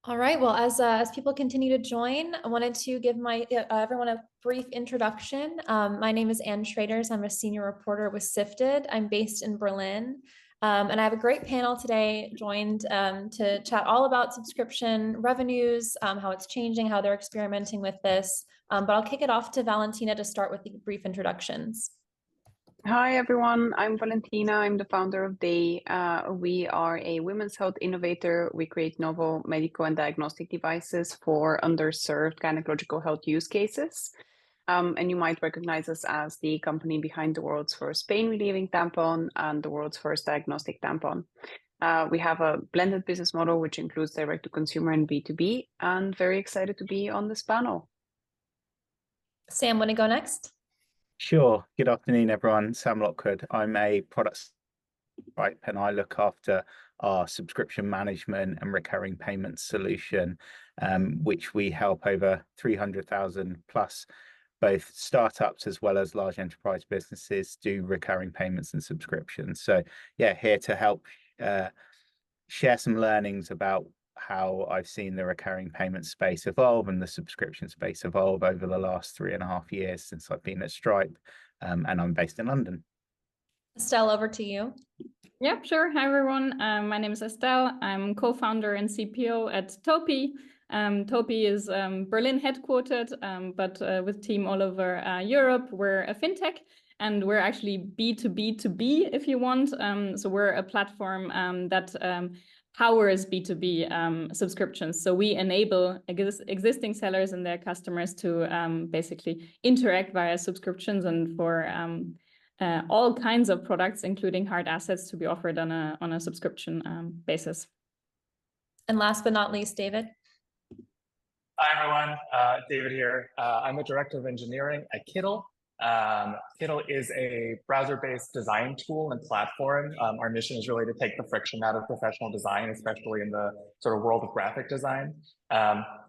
All right. Well, as people continue to join, I wanted to give my everyone a brief introduction. My name is Ann Schraders. I'm a senior reporter with Sifted. I'm based in Berlin, and I have a great panel today joined to chat all about subscription revenues, how it's changing, how they're experimenting with this. But I'll kick it off to Valentina to start with the brief introductions. Hi everyone, I'm Valentina. I'm the founder of Daye. We are a women's health innovator. We create novel medical and diagnostic devices for underserved gynecological health use cases. And you might recognize us as the company behind the world's first pain relieving tampon and the world's first diagnostic tampon. We have a blended business model, which includes direct to consumer and B2B, and very excited to be on this panel. Sam, want to go next? Sure. Good afternoon, everyone. Sam Lockwood. I'm a product stripe and I look after our subscription management and recurring payments solution, which we help over 300,000 plus both startups as well as large enterprise businesses do recurring payments and subscriptions. So yeah, here to help share some learnings about how I've seen the recurring payment space evolve and the subscription space evolve over the last 3.5 years since I've been at Stripe, and I'm based in London. Estelle, over to you. Yeah, sure. Hi, everyone. My name is Estelle. I'm co-founder and CPO at Topi. Topi is Berlin headquartered, but with team all over Europe. We're a fintech, and we're actually B2B2B, if you want. So we're a platform that powers B2B subscriptions. So we enable existing sellers and their customers to basically interact via subscriptions and for all kinds of products, including hard assets, to be offered on a subscription basis. And last but not least, David. Hi, everyone. David here. I'm a director of engineering at Kittl. Kittl is a browser-based design tool and platform. Our mission is really to take the friction out of professional design, especially in the sort of world of graphic design.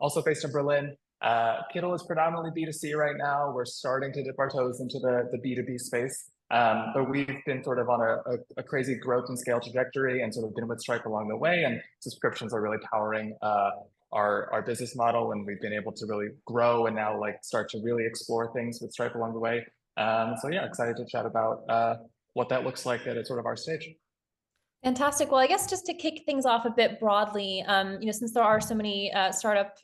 Also based in Berlin. Kittl is predominantly B2C right now. We're starting to dip our toes into the B2B space. But we've been sort of on a crazy growth and scale trajectory and sort of been with Stripe along the way. And subscriptions are really powering our business model, and we've been able to really grow and now like start to really explore things with Stripe along the way. So yeah, excited to chat about what that looks like at sort of our stage. Fantastic. Well, I guess just to kick things off a bit broadly, since there are so many startup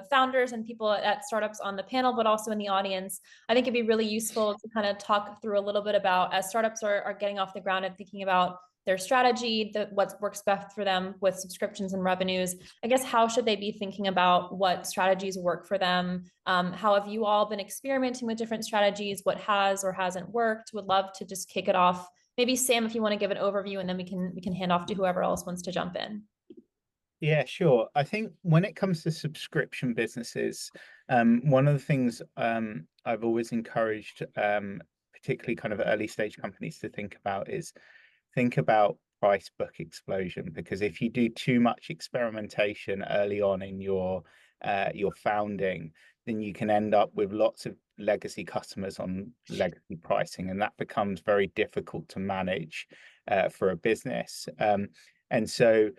founders and people at startups on the panel, but also in the audience, I think it'd be really useful to kind of talk through a little bit about as startups are getting off the ground and thinking about their strategy, what works best for them with subscriptions and revenues. I guess how should they be thinking about what strategies work for them? How have you all been experimenting with different strategies? What has or hasn't worked? Would love to just kick it off. Maybe Sam, if you want to give an overview, and then we can hand off to whoever else wants to jump in. Yeah, sure. I think when it comes to subscription businesses, one of the things I've always encouraged, particularly kind of early stage companies to think about is think about price book explosion, because if you do too much experimentation early on in your founding, then you can end up with lots of legacy customers on legacy pricing, and that becomes very difficult to manage for a business. And so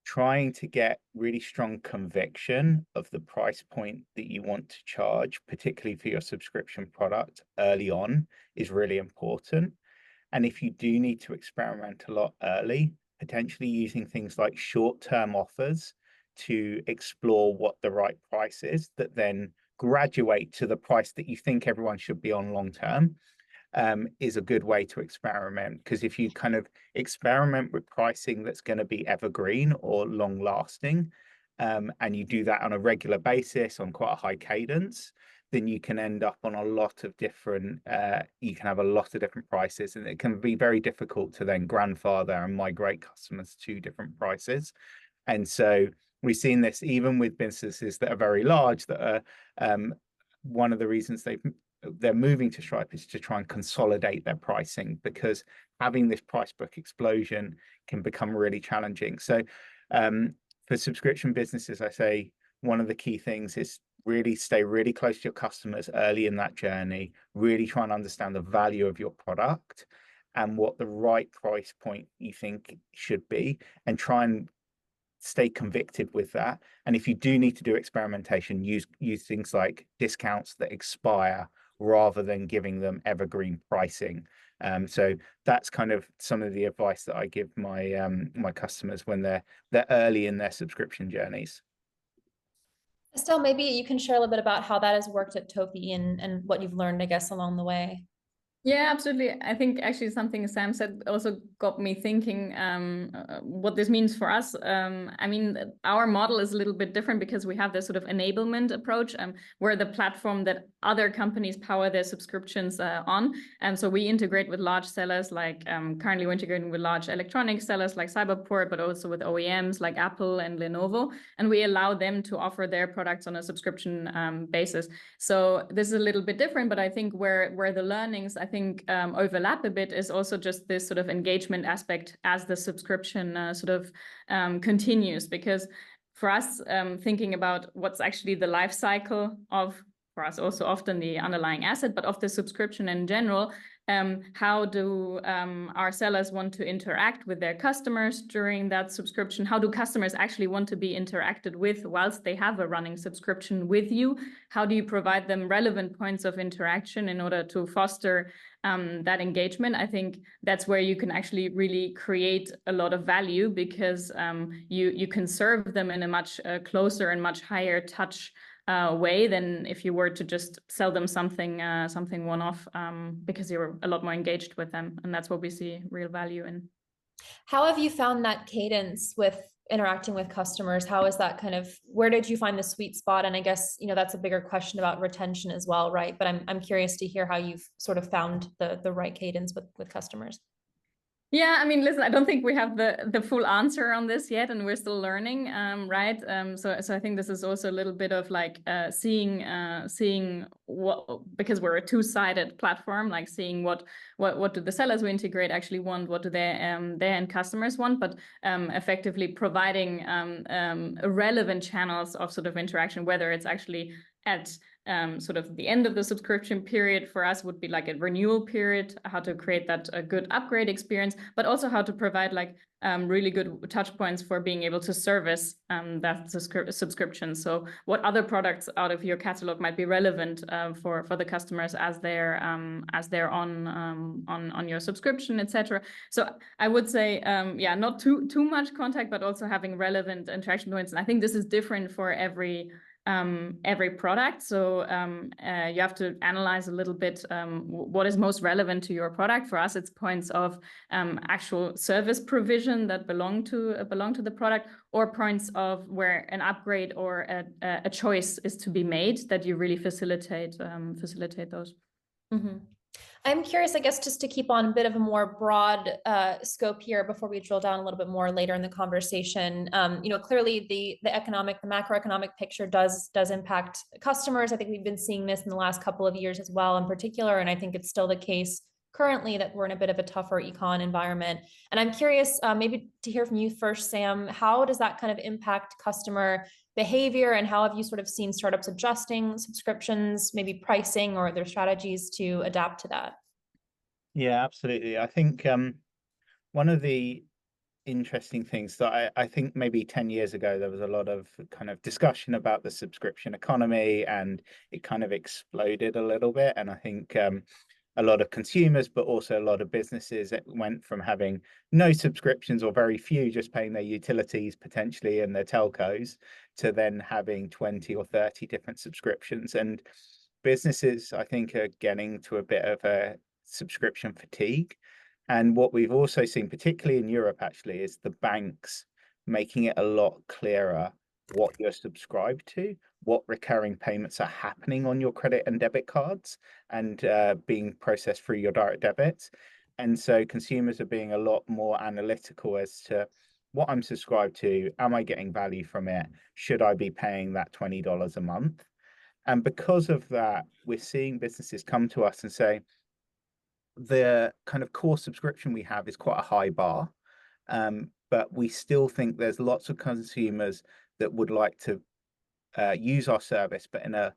trying to get really strong conviction of the price point that you want to charge, particularly for your subscription product early on, is really important. And if you do need to experiment a lot early, potentially using things like short-term offers to explore what the right price is that then graduate to the price that you think everyone should be on long term, is a good way to experiment. Because if you kind of experiment with pricing that's going to be evergreen or long lasting, and you do that on a regular basis on quite a high cadence, then you can end up on a lot of different, you can have a lot of different prices, and it can be very difficult to then grandfather and migrate customers to different prices. And so we've seen this even with businesses that are very large, that are one of the reasons they're moving to Stripe is to try and consolidate their pricing, because having this price book explosion can become really challenging. So for subscription businesses, I say one of the key things is really stay really close to your customers early in that journey, really try and understand the value of your product and what the right price point you think should be, and try and stay convicted with that. And if you do need to do experimentation, use things like discounts that expire rather than giving them evergreen pricing. So that's kind of some of the advice that I give my my customers when they're early in their subscription journeys. Estelle, maybe you can share a little bit about how that has worked at Topi and what you've learned, I guess, along the way. Yeah, absolutely. I think actually something Sam said also got me thinking what this means for us. I mean, our model is a little bit different because we have this sort of enablement approach. We're the platform that other companies power their subscriptions on. And so we integrate with large sellers, like currently we're integrating with large electronic sellers like Cyberport, but also with OEMs like Apple and Lenovo. And we allow them to offer their products on a subscription basis. So this is a little bit different, but I think where the learnings, I think overlap a bit is also just this sort of engagement aspect as the subscription continues, because for us thinking about what's actually the life cycle of, for us also often the underlying asset, but of the subscription in general, how do our sellers want to interact with their customers during that subscription? How do customers actually want to be interacted with whilst they have a running subscription with you? How do you provide them relevant points of interaction in order to foster that engagement? I think that's where you can actually really create a lot of value, because you can serve them in a much closer and much higher touch way than if you were to just sell them something one-off, because you're a lot more engaged with them, and that's what we see real value in. How have you found that cadence with interacting with customers? How is that kind of, where did you find the sweet spot? And I guess, you know, that's a bigger question about retention as well, right? But I'm curious to hear how you've sort of found the right cadence with customers. Yeah, I mean, listen, I don't think we have the full answer on this yet, and we're still learning, right? So I think this is also a little bit of like seeing what, because we're a two-sided platform, like seeing what do the sellers we integrate actually want, what do their end customers want, but effectively providing relevant channels of sort of interaction, whether it's actually at sort of the end of the subscription period. For us would be like a renewal period, how to create that a good upgrade experience, but also how to provide like really good touch points for being able to service that subscription. So what other products out of your catalog might be relevant for the customers as they're on your subscription, etc. So I would say yeah, not too much contact, but also having relevant interaction points. And I think this is different for every product. So you have to analyze a little bit what is most relevant to your product. For us, it's points of actual service provision that belong to the product, or points of where an upgrade or a choice is to be made, that you really facilitate those. Mm-hmm. I'm curious, I guess, just to keep on a bit of a more broad scope here before we drill down a little bit more later in the conversation. You know, clearly the macroeconomic picture does impact customers. I think we've been seeing this in the last couple of years as well, in particular, and I think it's still the case currently that we're in a bit of a tougher econ environment. And I'm curious, maybe to hear from you first, Sam, how does that kind of impact customer behavior, and how have you sort of seen startups adjusting subscriptions, maybe pricing or their strategies to adapt to that? Yeah, absolutely. I think one of the interesting things that I think maybe 10 years ago there was a lot of kind of discussion about the subscription economy, and it kind of exploded a little bit. And I think a lot of consumers, but also a lot of businesses, it went from having no subscriptions or very few, just paying their utilities potentially and their telcos, to then having 20 or 30 different subscriptions. And businesses, I think, are getting to a bit of a subscription fatigue. And what we've also seen, particularly in Europe, actually, is the banks making it a lot clearer what you're subscribed to, what recurring payments are happening on your credit and debit cards, and being processed through your direct debits. And so consumers are being a lot more analytical as to what I'm subscribed to. Am I getting value from it? Should I be paying that $20 a month? And because of that, we're seeing businesses come to us and say, the kind of core subscription we have is quite a high bar, but we still think there's lots of consumers that would like to use our service, but in a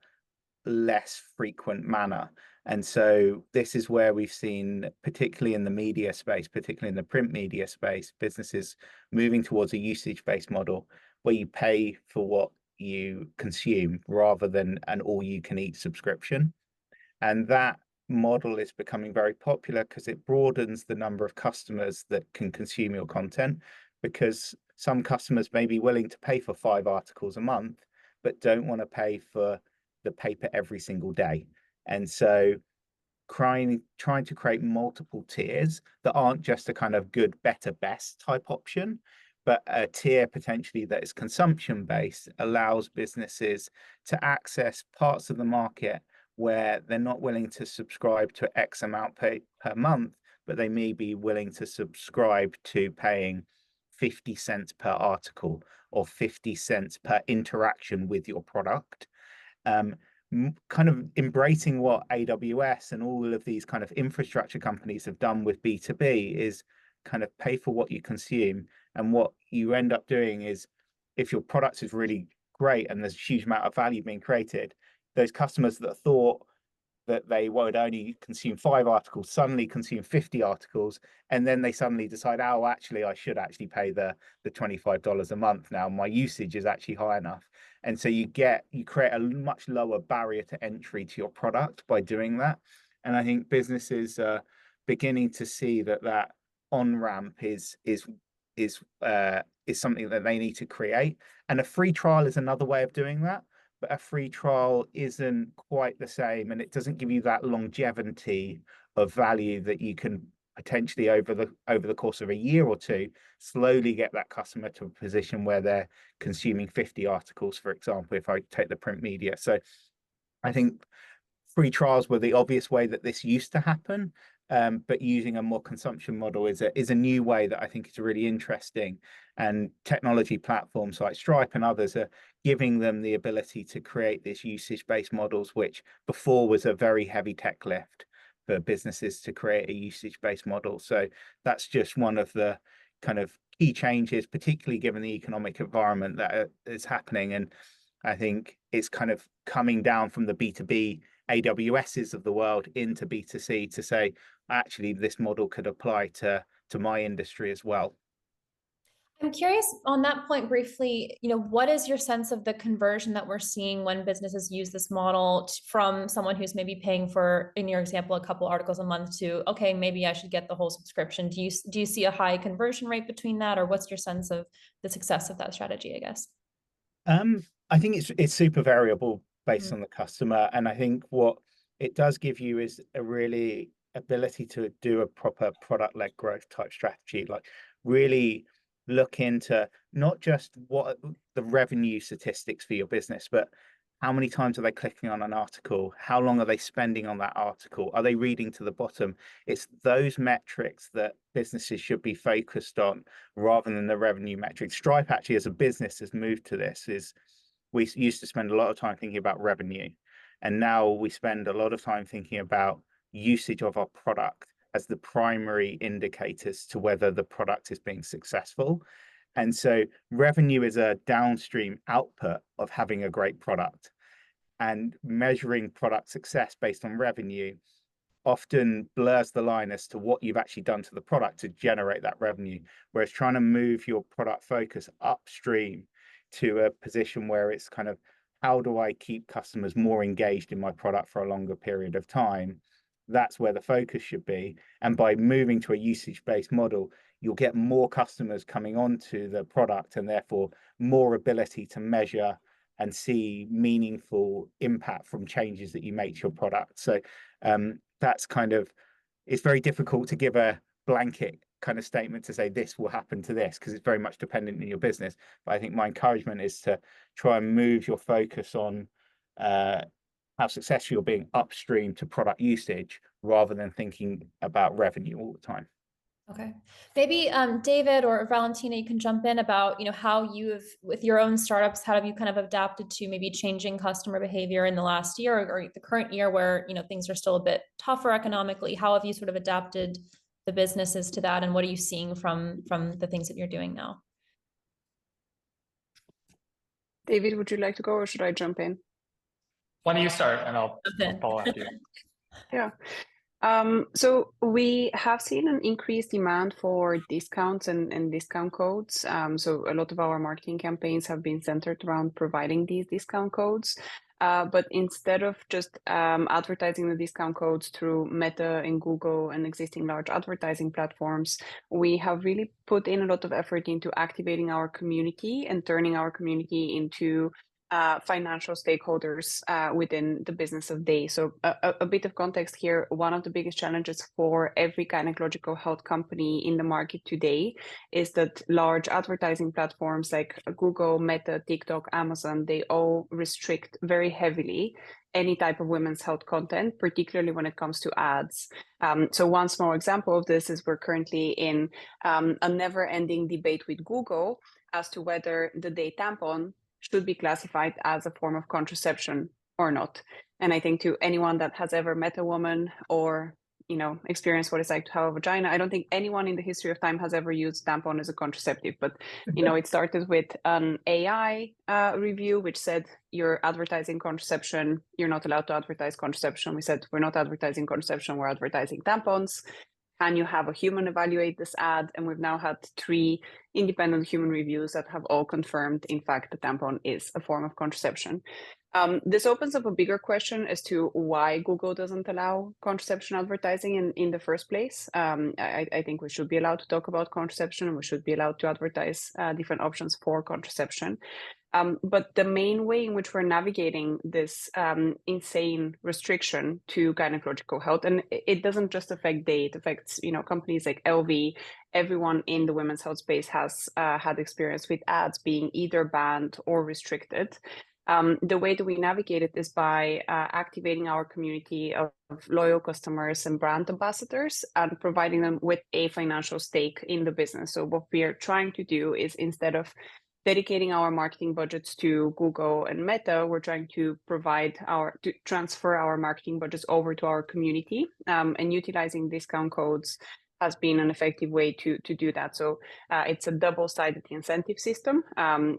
less frequent manner. And so this is where we've seen, particularly in the media space, particularly in the print media space, businesses moving towards a usage-based model where you pay for what you consume rather than an all-you-can-eat subscription. And that model is becoming very popular because it broadens the number of customers that can consume your content, because some customers may be willing to pay for 5 articles a month, but don't want to pay for the paper every single day. And so trying to create multiple tiers that aren't just a kind of good, better, best type option, but a tier potentially that is consumption based allows businesses to access parts of the market where they're not willing to subscribe to X amount per month, but they may be willing to subscribe to paying 50 cents per article or 50 cents per interaction with your product. Kind of embracing what AWS and all of these kind of infrastructure companies have done with B2B is kind of pay for what you consume. And what you end up doing is, if your product is really great and there's a huge amount of value being created, those customers that thought that they would only consume 5 articles suddenly consume 50 articles, and then they suddenly decide, oh, actually I should actually pay the $25 a month now, my usage is actually high enough. And so you create a much lower barrier to entry to your product by doing that. And I think businesses are beginning to see that on-ramp is something that they need to create, and a free trial is another way of doing that. But a free trial isn't quite the same, and it doesn't give you that longevity of value that you can potentially over the course of a year or two slowly get that customer to a position where they're consuming 50 articles, for example, if I take the print media. So I think free trials were the obvious way that this used to happen, but using a more consumption model is a new way that I think is really interesting. And technology platforms like Stripe and others are giving them the ability to create these usage-based models, which before was a very heavy tech lift for businesses to create a usage-based model. So that's just one of the kind of key changes, particularly given the economic environment that is happening. And I think it's kind of coming down from the B2B AWSs of the world into B2C to say, actually, this model could apply to my industry as well. I'm curious on that point briefly, what is your sense of the conversion that we're seeing when businesses use this model from someone who's maybe paying for, in your example, a couple articles a month to, okay, maybe I should get the whole subscription. Do you see a high conversion rate between that, or what's your sense of the success of that strategy, I guess? I think it's super variable based on the customer. And I think what it does give you is a really ability to do a proper product-led growth type strategy, like really look into not just what the revenue statistics for your business, but how many times are they clicking on an article? How long are they spending on that article? Are they reading to the bottom? It's those metrics that businesses should be focused on rather than the revenue metrics. Stripe actually as a business has moved to this. We used to spend a lot of time thinking about revenue, and now we spend a lot of time thinking about usage of our product as the primary indicators to whether the product is being successful. And so revenue is a downstream output of having a great product, and measuring product success based on revenue often blurs the line as to what you've actually done to the product to generate that revenue. Whereas trying to move your product focus upstream to a position where it's kind of, how do I keep customers more engaged in my product for a longer period of time? That's where the focus should be. And by moving to a usage-based model, you'll get more customers coming onto the product and therefore more ability to measure and see meaningful impact from changes that you make to your product. So that's kind of, it's very difficult to give a blanket kind of statement to say this will happen to this, because it's very much dependent on your business. But I think my encouragement is to try and move your focus on how successful you're being upstream to product usage rather than thinking about revenue all the time. Okay, maybe David or Valentina, you can jump in about how you've, with your own startups, how have you kind of adapted to maybe changing customer behavior in the last year or the current year where things are still a bit tougher economically? How have you sort of adapted the businesses to that, and what are you seeing from the things that you're doing now? David, would you like to go, or should I jump in? Why don't you start and I'll Okay. follow after you. Yeah. So we have seen an increased demand for discounts and discount codes. So a lot of our marketing campaigns have been centered around providing these discount codes. But instead of just advertising the discount codes through Meta and Google and existing large advertising platforms, we have really put in a lot of effort into activating our community and turning our community into financial stakeholders within the business of Daye. So a bit of context here, one of the biggest challenges for every gynecological health company in the market today is that large advertising platforms like Google, Meta, TikTok, Amazon, they all restrict very heavily any type of women's health content, particularly when it comes to ads. So one small example of this is we're currently in a never-ending debate with Google as to whether the Daye tampon should be classified as a form of contraception or not. And I think to anyone that has ever met a woman or experienced what it's like to have a vagina, I don't think anyone in the history of time has ever used tampon as a contraceptive. But it started with an AI review which said you're advertising contraception, you're not allowed to advertise contraception. We said we're not advertising contraception, we're advertising tampons. Can you have a human evaluate this ad? And we've now had 3 independent human reviews that have all confirmed, in fact, the tampon is a form of contraception. This opens up a bigger question as to why Google doesn't allow contraception advertising in the first place. I think we should be allowed to talk about contraception and we should be allowed to advertise different options for contraception. But the main way in which we're navigating this insane restriction to gynecological health, and it doesn't just affect Daye, it affects companies like LV. Everyone in the women's health space has had experience with ads being either banned or restricted. The way that we navigate it is by activating our community of loyal customers and brand ambassadors and providing them with a financial stake in the business. So what we are trying to do is, instead of dedicating our marketing budgets to Google and Meta, we're trying to transfer our marketing budgets over to our community, and utilizing discount codes has been an effective way to do that. So it's a double-sided incentive system.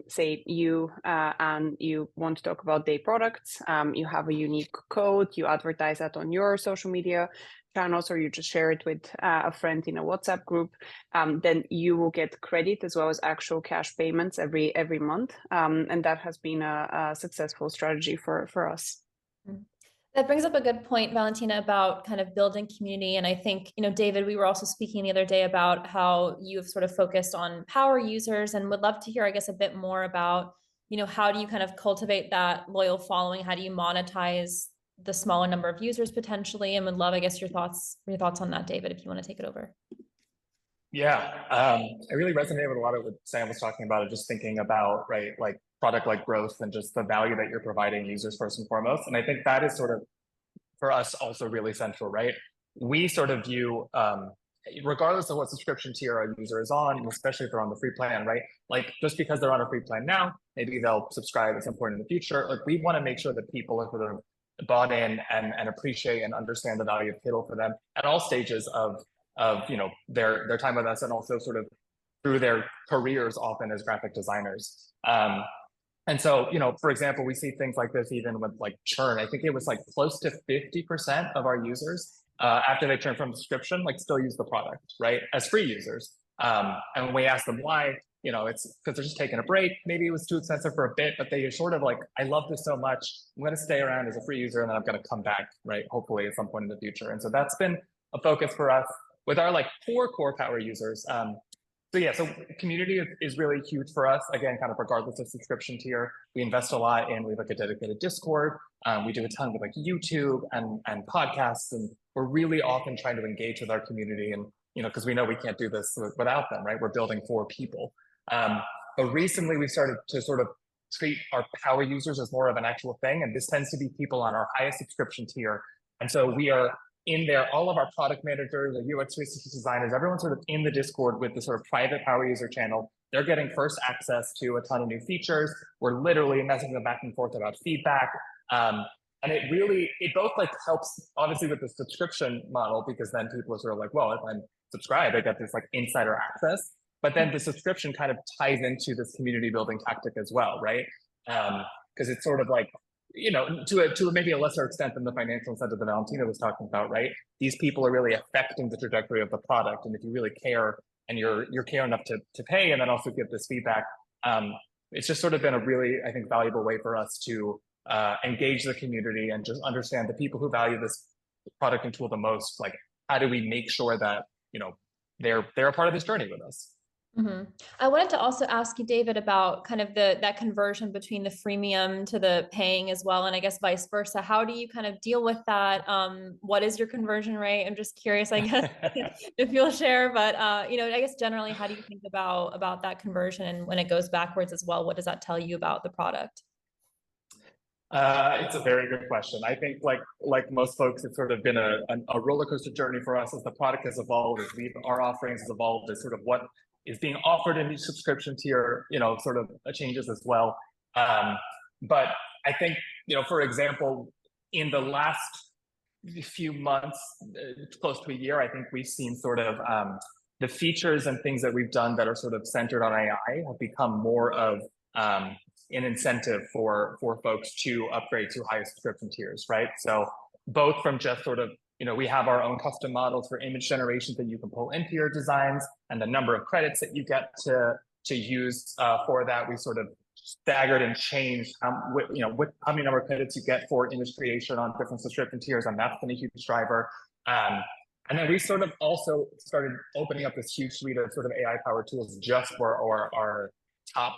Say you and you want to talk about Daye products, you have a unique code, you advertise that on your social media channels, or you just share it with a friend in a WhatsApp group, then you will get credit as well as actual cash payments every month. And that has been a successful strategy for us. That brings up a good point, Valentina, about kind of building community. And I think, David, we were also speaking the other day about how you've sort of focused on power users, and would love to hear, I guess, a bit more about, how do you kind of cultivate that loyal following? How do you monetize the smaller number of users potentially? And would love, I guess, your thoughts on that, David, if you want to take it over. Yeah, I really resonated with a lot of what Sam was talking about, just thinking about, right, like product-like growth and just the value that you're providing users first and foremost. And I think that is sort of, for us, also really central, right? We sort of view, regardless of what subscription tier a user is on, especially if they're on the free plan, right? Like, just because they're on a free plan now, maybe they'll subscribe at some point in the future. Like, we want to make sure that people are bought in and appreciate and understand the value of Kittl for them at all stages of their time with us, and also sort of through their careers often as graphic designers. And so, for example, we see things like this even with like churn. I think it was like close to 50% of our users after they churn from subscription, like still use the product, right, as free users. And when we ask them why, it's because they're just taking a break. Maybe it was too expensive for a bit, but they sort of like, I love this so much, I'm going to stay around as a free user, and then I'm going to come back, right, hopefully at some point in the future. And so that's been a focus for us with our like core power users. So community is really huge for us. Again, kind of regardless of subscription tier, we invest a lot in, we have like a dedicated Discord. We do a ton with like YouTube and podcasts, and we're really often trying to engage with our community, and, because we know we can't do this without them, right? We're building for people. But recently we started to sort of treat our power users as more of an actual thing. And this tends to be people on our highest subscription tier. And so we are in there, all of our product managers, the UX 360 designers, everyone's sort of in the Discord with the sort of private power user channel. They're getting first access to a ton of new features. We're literally messaging them back and forth about feedback. And it both like helps obviously with the subscription model, because then people are sort of like, well, if I'm subscribed, I get this like insider access. But then the subscription kind of ties into this community building tactic as well, right? Because it's sort of like, to maybe a lesser extent than the financial incentive that Valentina was talking about, right? These people are really affecting the trajectory of the product, and if you really care and you're care enough to pay, and then also give this feedback, it's just sort of been a really, I think, valuable way for us to engage the community and just understand the people who value this product and tool the most. Like, how do we make sure that they're a part of this journey with us? I wanted to also ask you, David, about kind of that conversion between the freemium to the paying as well, and I guess vice versa. How do you kind of deal with that? What is your conversion rate? I'm just curious, I guess, if you'll share. But I guess generally, how do you think about that conversion, and when it goes backwards as well, what does that tell you about the product? It's a very good question. I think, like most folks, it's sort of been a roller coaster journey for us as the product has evolved, as our offerings has evolved, as sort of what is being offered in each subscription tier, sort of changes as well. But I think, for example, in the last few months, close to a year, I think we've seen sort of the features and things that we've done that are sort of centered on AI have become more of an incentive for folks to upgrade to higher subscription tiers, right? So both from just sort of, we have our own custom models for image generation that you can pull into your designs, and the number of credits that you get to use for that, we sort of staggered and changed how many number of credits you get for image creation on different subscription tiers, and that's been a huge driver. And then we sort of also started opening up this huge suite of sort of AI-powered tools just for our top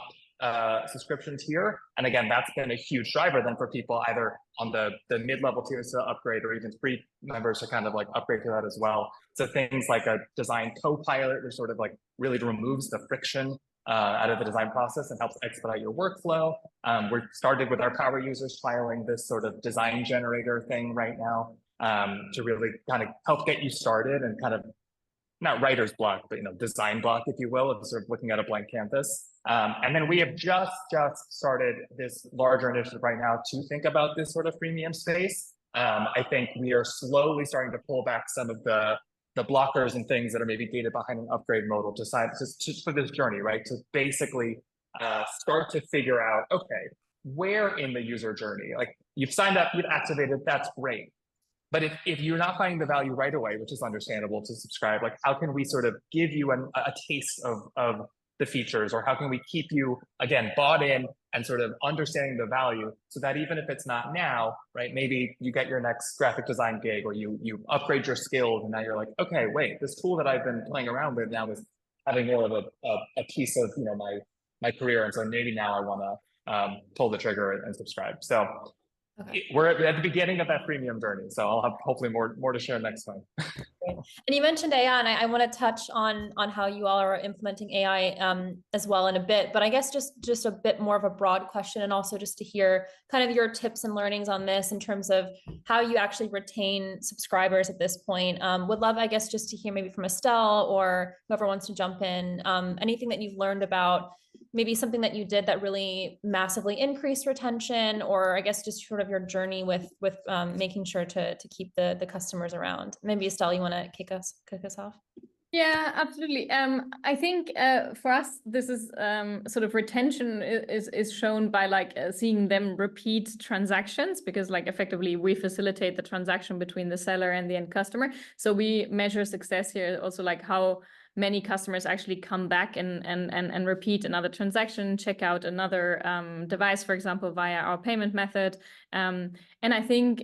subscription tier. And again, that's been a huge driver then for people either on the mid-level tiers to upgrade, or even free members to kind of like upgrade to that as well. So things like a design co-pilot, which sort of like really removes the friction out of the design process and helps expedite your workflow. We're started with our power users trialing this sort of design generator thing right now to really kind of help get you started and kind of not writer's block, but design block, if you will, of sort of looking at a blank canvas. And then we have just started this larger initiative right now to think about this sort of freemium space. I think we are slowly starting to pull back some of the blockers and things that are maybe gated behind an upgrade modal to for this journey, right? To basically start to figure out, okay, where in the user journey, like you've signed up, you've activated, that's great. But if you're not finding the value right away, which is understandable to subscribe, like how can we sort of give you a taste of the features, or how can we keep you, again, bought in and sort of understanding the value, so that even if it's not now, right, maybe you get your next graphic design gig, or you upgrade your skills, and now you're like, okay, wait, this tool that I've been playing around with now is having more of a piece of my career, and so maybe now I want to pull the trigger and subscribe. So. Okay. We're at the beginning of that freemium journey, so I'll have hopefully more to share next time. And you mentioned AI, and I want to touch on how you all are implementing AI as well in a bit. But I guess just a bit more of a broad question, and also just to hear kind of your tips and learnings on this in terms of how you actually retain subscribers at this point. Would love, I guess, just to hear maybe from Estelle or whoever wants to jump in, anything that you've learned about maybe something that you did that really massively increased retention, or I guess just sort of your journey with making sure to keep the customers around. Maybe Estelle, you want to kick us off? Yeah, absolutely. I think for us, this is sort of retention is shown by like seeing them repeat transactions, because like effectively we facilitate the transaction between the seller and the end customer. So we measure success here also, like how many customers actually come back and repeat another transaction, check out another device, for example, via our payment method. And I think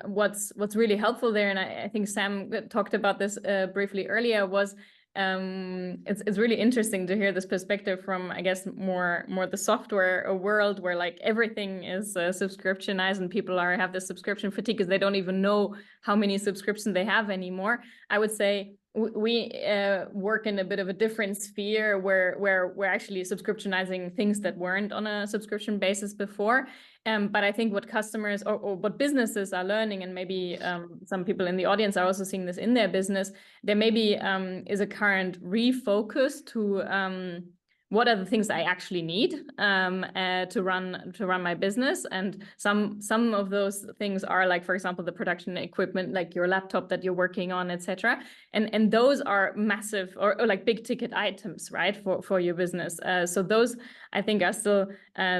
what's really helpful there, and I think Sam talked about this briefly earlier, was it's really interesting to hear this perspective from, I guess, more the software world, where like everything is subscriptionized and people have this subscription fatigue because they don't even know how many subscriptions they have anymore. I would say we work in a bit of a different sphere where we're actually subscriptionizing things that weren't on a subscription basis before. But I think what customers or what businesses are learning, and maybe some people in the audience are also seeing this in their business, there maybe is a current refocus to what are the things I actually need to run my business. And some of those things are like, for example, the production equipment, like your laptop that you're working on, etc. And those are massive or like big ticket items, right, for your business. So those I think are still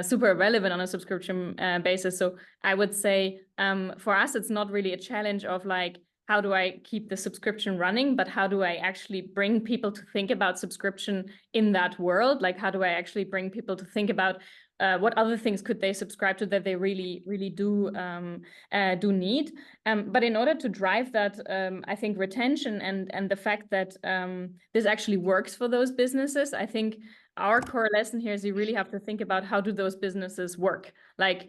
super relevant on a subscription basis. So I would say for us, it's not really a challenge of like, how do I keep the subscription running, but how do I actually bring people to think about subscription in that world? Like, how do I actually bring people to think about what other things could they subscribe to that they really do need? But in order to drive that, I think retention and the fact that this actually works for those businesses, I think our core lesson here is you really have to think about how do those businesses work? Like,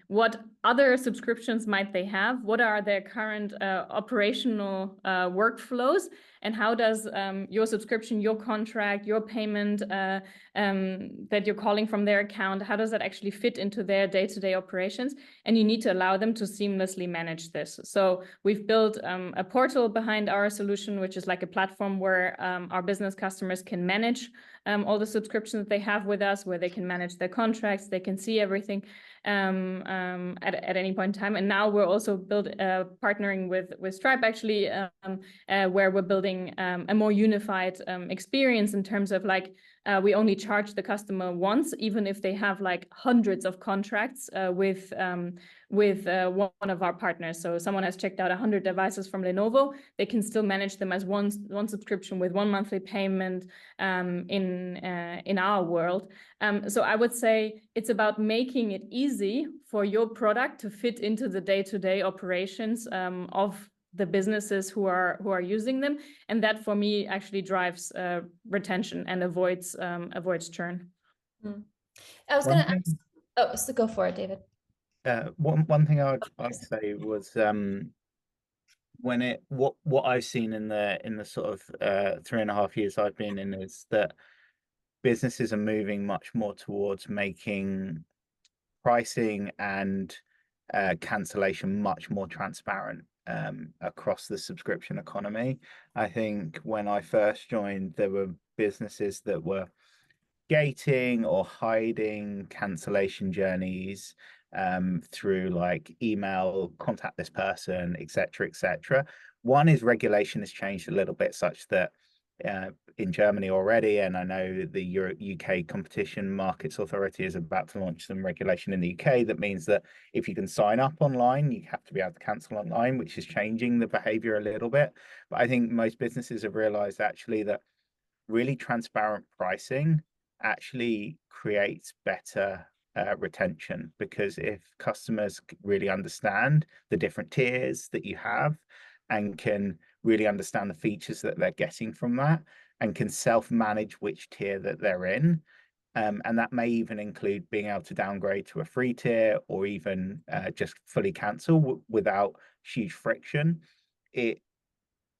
what other subscriptions might they have? What are their current operational workflows? And how does your subscription, your contract, your payment that you're calling from their account, how does that actually fit into their day-to-day operations? And you need to allow them to seamlessly manage this. So we've built a portal behind our solution, which is like a platform where our business customers can manage all the subscriptions that they have with us, where they can manage their contracts, they can see everything at any point in time. And now we're also partnering with Stripe actually, where we're building a more unified experience in terms of like, we only charge the customer once, even if they have like hundreds of contracts with one of our partners. So someone has checked out 100 devices from Lenovo, they can still manage them as one subscription with one monthly payment in our world. So I would say it's about making it easy for your product to fit into the day-to-day operations of the businesses who are using them, and that for me actually drives retention and avoids churn. I was going to ask. Oh, so go for it, David. One thing I'd say was what I've seen in the sort of 3.5 years I've been in is that businesses are moving much more towards making pricing and cancellation much more transparent across the subscription economy. I think when I first joined, there were businesses that were gating or hiding cancellation journeys through like email, contact this person, etc., etc. One is regulation has changed a little bit such that in Germany already, and I know the UK Competition Markets Authority is about to launch some regulation in the UK that means that if you can sign up online, you have to be able to cancel online, which is changing the behavior a little bit. But I think most businesses have realized actually that really transparent pricing actually creates better retention, because if customers really understand the different tiers that you have and can really understand the features that they're getting from that and can self-manage which tier that they're in, and that may even include being able to downgrade to a free tier or even just fully cancel without huge friction, it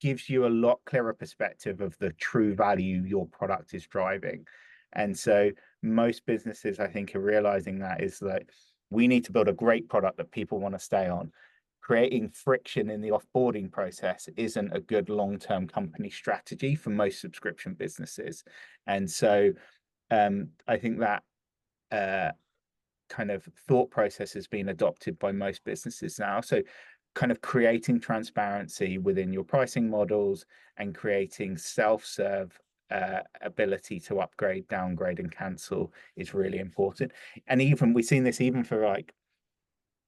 gives you a lot clearer perspective of the true value your product is driving. And so most businesses, I think, are realizing that is that we need to build a great product that people want to stay on. Creating friction in the offboarding process isn't a good long-term company strategy for most subscription businesses. And so I think that kind of thought process has been adopted by most businesses now. So kind of creating transparency within your pricing models and creating self-serve ability to upgrade, downgrade, and cancel is really important. And even we've seen this even for like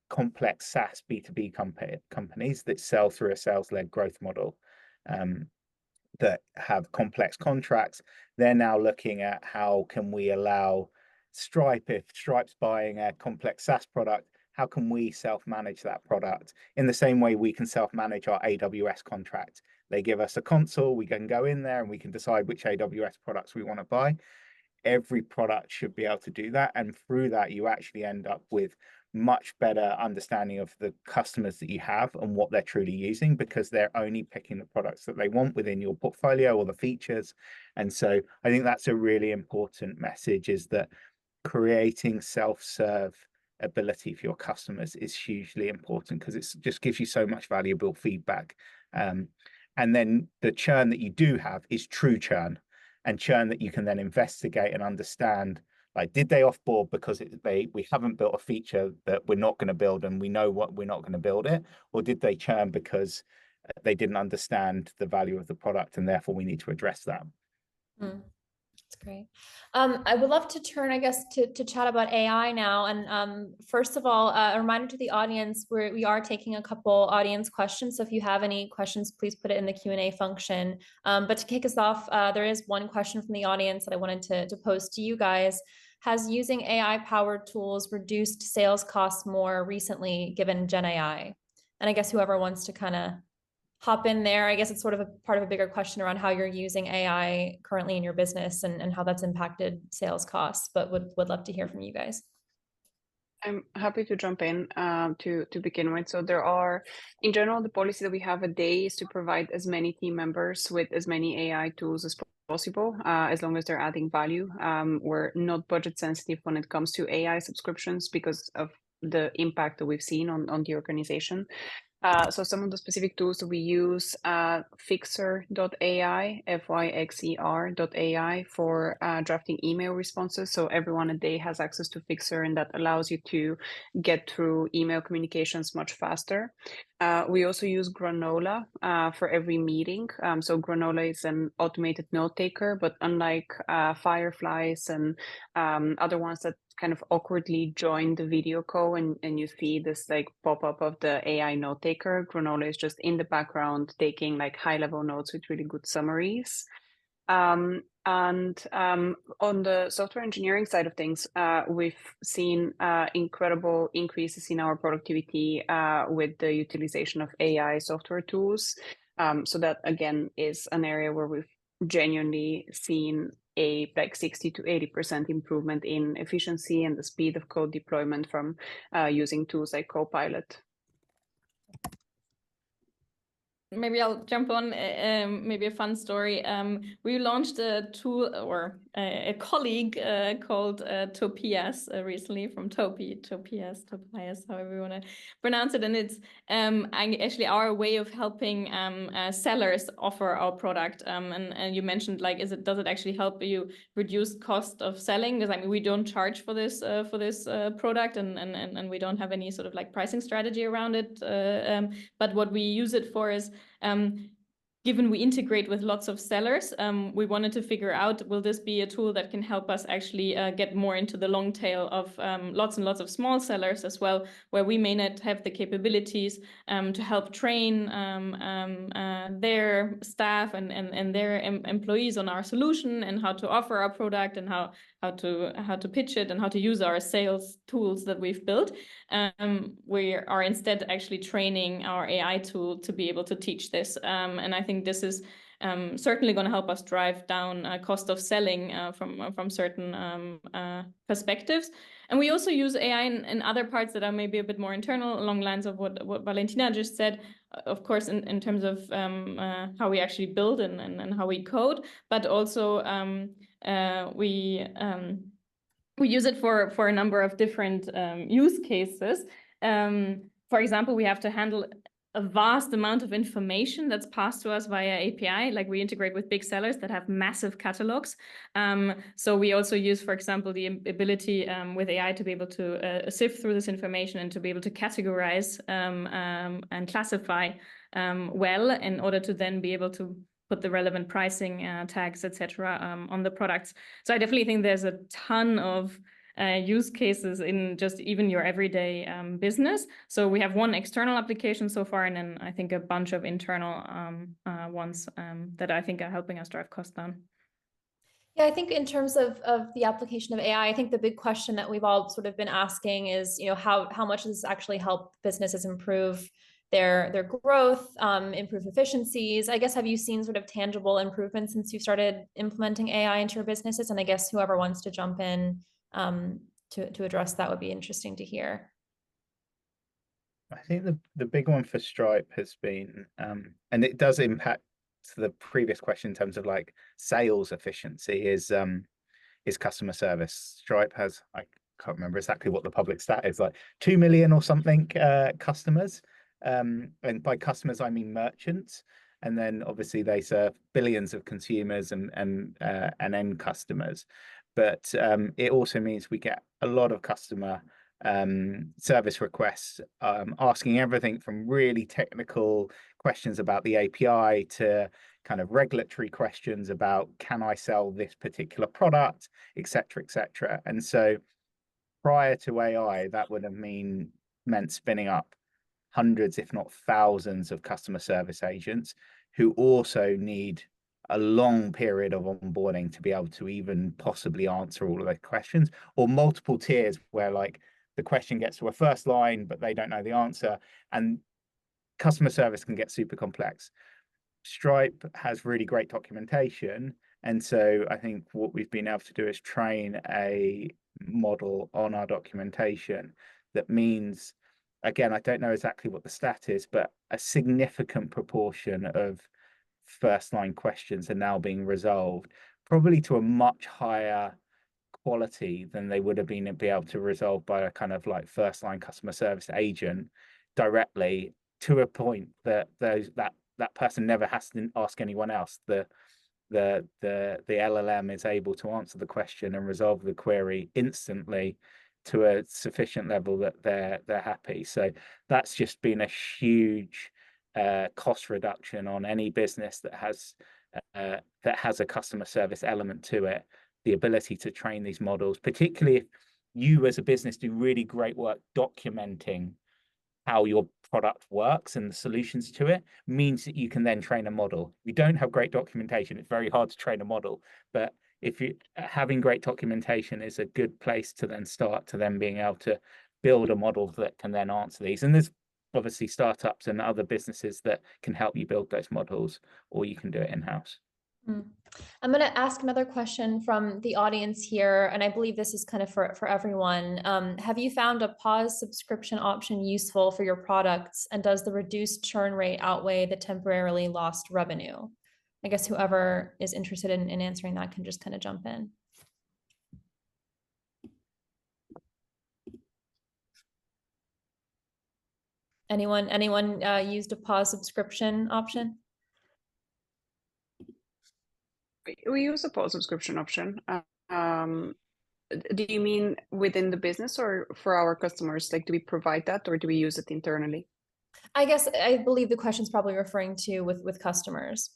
complex SaaS B2B companies that sell through a sales-led growth model that have complex contracts. They're now looking at how can we allow Stripe, if Stripe's buying a complex SaaS product, how can we self-manage that product in the same way we can self-manage our AWS contract? They give us a console, we can go in there and we can decide which AWS products we want to buy. Every product should be able to do that. And through that, you actually end up with much better understanding of the customers that you have and what they're truly using, because they're only picking the products that they want within your portfolio or the features. And so I think that's a really important message, is that creating self-serve ability for your customers is hugely important, because it just gives you so much valuable feedback. And then the churn that you do have is true churn. and churn that you can then investigate and understand, like, did they offboard because we haven't built a feature that we're not going to build and we know what we're not going to build it, or did they churn because they didn't understand the value of the product and therefore we need to address that? That's great. I would love to turn, I guess, to chat about AI now. And first of all, a reminder to the audience, we are taking a couple audience questions. So if you have any questions, please put it in the Q&A function. But to kick us off, there is one question from the audience that I wanted to pose to you guys. Has using AI-powered tools reduced sales costs more recently, given Gen AI? And I guess whoever wants to kind of hop in there. I guess it's sort of a part of a bigger question around how you're using AI currently in your business and how that's impacted sales costs, but would love to hear from you guys. I'm happy to jump in to begin with. So there are, in general, the policy that we have at Daye is to provide as many team members with as many AI tools as possible, as long as they're adding value. We're not budget sensitive when it comes to AI subscriptions because of the impact that we've seen on the organization. So some of the specific tools that we use, Fixer.ai, Fyxer.ai for drafting email responses. So everyone a day has access to Fixer, and that allows you to get through email communications much faster. We also use Granola for every meeting. So Granola is an automated note taker, but unlike Fireflies and other ones that kind of awkwardly join the video call and you see this like pop-up of the AI note taker, Granola is just in the background taking like high-level notes with really good summaries. And on the software engineering side of things, we've seen incredible increases in our productivity with the utilization of AI software tools. So that again is an area where we've genuinely seen a like 60 to 80% improvement in efficiency and the speed of code deployment from using tools like Copilot. Maybe I'll jump on, maybe a fun story. We launched a tool or a colleague called Topias recently, from Topias, however you want to pronounce it. And it's actually our way of helping sellers offer our product. And you mentioned, like, does it actually help you reduce cost of selling? Because I mean, we don't charge for this product, and we don't have any sort of like pricing strategy around it. But what we use it for is, given we integrate with lots of sellers, we wanted to figure out, will this be a tool that can help us actually get more into the long tail of lots and lots of small sellers as well, where we may not have the capabilities to help train their staff and their employees on our solution and how to offer our product and how to pitch it and how to use our sales tools that we've built. We are instead actually training our AI tool to be able to teach this. And I think this is certainly going to help us drive down cost of selling from certain perspectives. And we also use AI in other parts that are maybe a bit more internal, along lines of what Valentina just said, of course, in terms of how we actually build and how we code, but also we use it for a number of different use cases. For example, we have to handle a vast amount of information that's passed to us via API. Like, we integrate with big sellers that have massive catalogs. So we also use, for example, the ability with AI to be able to sift through this information and to be able to categorize and classify well, in order to then be able to put the relevant pricing tags, etc., on the products. So I definitely think there's a ton of use cases in just even your everyday business. So we have one external application so far, and then I think a bunch of internal ones that I think are helping us drive costs down. Yeah, I think in terms of the application of AI, I think the big question that we've all sort of been asking is, how much does this actually help businesses improve their growth, improve efficiencies? I guess, have you seen sort of tangible improvements since you started implementing AI into your businesses? And I guess whoever wants to jump in to address that would be interesting to hear. I think the big one for Stripe has been, and it does impact the previous question in terms of like sales efficiency, is customer service. Stripe has, I can't remember exactly what the public stat is, like 2 million or something customers. And by customers, I mean merchants. and then obviously they serve billions of consumers and end customers. But it also means we get a lot of customer service requests asking everything from really technical questions about the API to kind of regulatory questions about, can I sell this particular product, etc., etc. And so prior to AI, that would have meant spinning up hundreds, if not thousands, of customer service agents who also need a long period of onboarding to be able to even possibly answer all of those questions, or multiple tiers where like the question gets to a first line, but they don't know the answer, and customer service can get super complex. Stripe has really great documentation. And so I think what we've been able to do is train a model on our documentation that means, again, I don't know exactly what the stat is, but a significant proportion of first line questions are now being resolved, probably to a much higher quality than they would have been able to resolve by a kind of like first line customer service agent directly, to a point that that person never has to ask anyone else. The LLM is able to answer the question and resolve the query instantly to a sufficient level that they're happy. So that's just been a huge cost reduction on any business that has a customer service element to it. The ability to train these models, particularly if you as a business do really great work documenting how your product works and the solutions to it, means that you can then train a model. If you don't have great documentation, it's very hard to train a model. But if you having great documentation is a good place to then start to then being able to build a model that can then answer these. And there's obviously startups and other businesses that can help you build those models, or you can do it in-house. I'm going to ask another question from the audience here, and I believe this is kind of for everyone. Have you found a pause subscription option useful for your products, and does the reduced churn rate outweigh the temporarily lost revenue? I guess whoever is interested in answering that can just kind of jump in. Anyone used a pause subscription option? We use a pause subscription option. Do you mean within the business or for our customers? Like, do we provide that or do we use it internally? I believe the question is probably referring to with customers.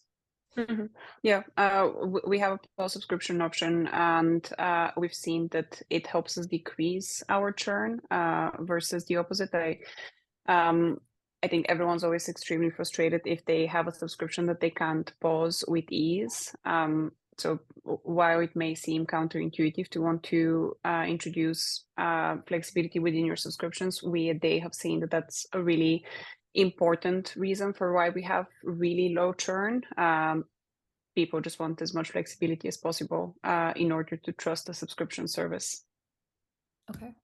Mm-hmm. Yeah, we have a pause subscription option, and we've seen that it helps us decrease our churn versus the opposite. I think everyone's always extremely frustrated if they have a subscription that they can't pause with ease. So while it may seem counterintuitive to want to introduce flexibility within your subscriptions, we at Daye have seen that that's a really important reason for why we have really low churn. People just want as much flexibility as possible in order to trust the subscription service. Okay.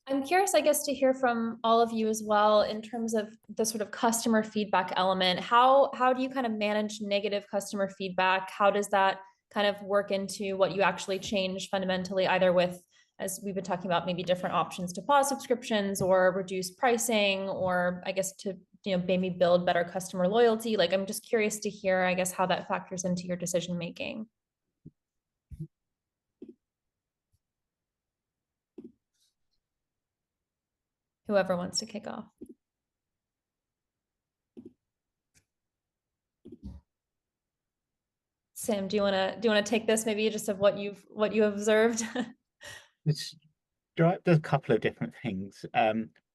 I'm curious, I guess, to hear from all of you as well in terms of the sort of customer feedback element. How do you kind of manage negative customer feedback? How does that kind of work into what you actually change fundamentally, either with, as we've been talking about, maybe different options to pause subscriptions or reduce pricing, or I guess to, maybe build better customer loyalty? Like, I'm just curious to hear, I guess, how that factors into your decision making. Whoever wants to kick off. Sam, do you want to take this, maybe just of what you observed? Stripe does a couple of different things.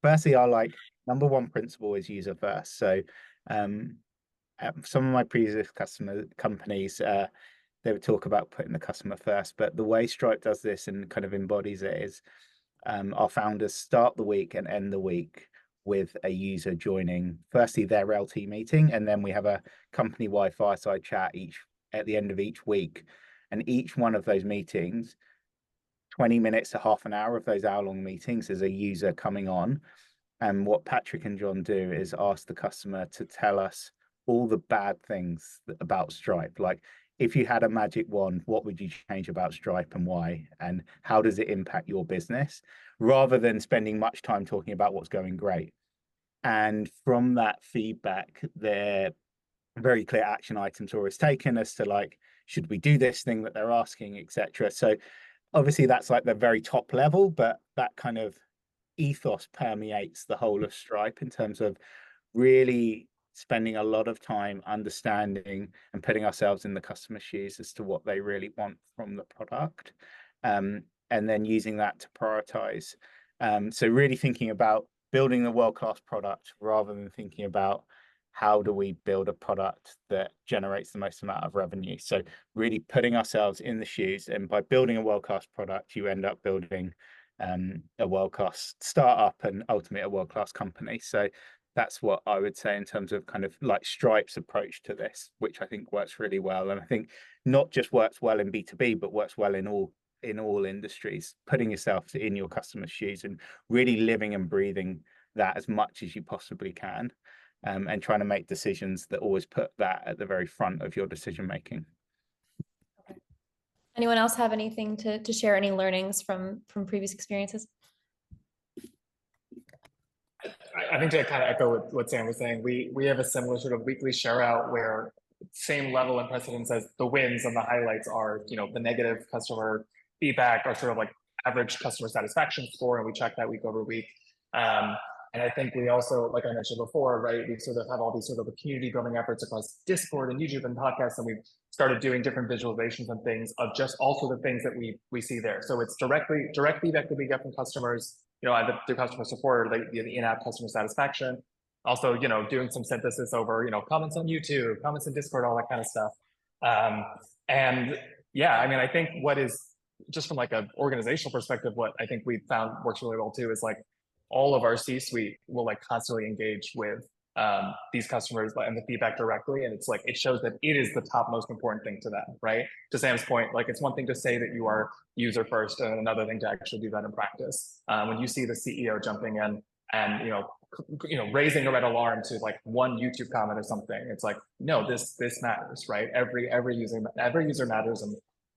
Firstly, our number one principle is user first. So some of my previous companies, they would talk about putting the customer first, but the way Stripe does this and kind of embodies it is our founders start the week and end the week with a user joining firstly their LT meeting, and then we have a company-wide fireside chat at the end of each week. And each one of those meetings, 20 minutes to half an hour of those hour-long meetings, is a user coming on. And what Patrick and John do is ask the customer to tell us all the bad things about Stripe. Like, if you had a magic wand, what would you change about Stripe and why? And how does it impact your business? Rather than spending much time talking about what's going great. And from that feedback, very clear action items always taken as to like, should we do this thing that they're asking, etc. So obviously that's like the very top level, but that kind of ethos permeates the whole of Stripe in terms of really spending a lot of time understanding and putting ourselves in the customer's shoes as to what they really want from the product, and then using that to prioritize. So really thinking about building the world-class product rather than thinking about how do we build a product that generates the most amount of revenue. So really putting ourselves in the shoes, and by building a world-class product, you end up building a world-class startup and ultimately a world-class company. So that's what I would say in terms of kind of like Stripe's approach to this, which I think works really well. And I think not just works well in B2B, but works well in all industries, putting yourself in your customer's shoes and really living and breathing that as much as you possibly can, and trying to make decisions that always put that at the very front of your decision making. Anyone else have anything to share, any learnings from previous experiences? I think to kind of echo what Sam was saying, we have a similar sort of weekly share out where same level and precedence as the wins and the highlights are, you know, the negative customer feedback or sort of like average customer satisfaction score, and we check that week over week. And I think we also, like I mentioned before, right, we sort of have all these sort of community building efforts across Discord and YouTube and podcasts, and we've started doing different visualizations and things of just also the things that we see there. So it's direct feedback that we get from customers, you know, either through customer support or the in-app customer satisfaction. Also, you know, doing some synthesis over, you know, comments on YouTube, comments in Discord, all that kind of stuff. And yeah, I mean, I think what is, just from like an organizational perspective, what I think we found works really well too is like all of our C-suite will like constantly engage with these customers and the feedback directly. And it's like, it shows that it is the top most important thing to them, right? To Sam's point, like it's one thing to say that you are user first and another thing to actually do that in practice. When you see the CEO jumping in and, you know, raising a red alarm to like one YouTube comment or something, it's like, no, this matters, right? Every user matters, and,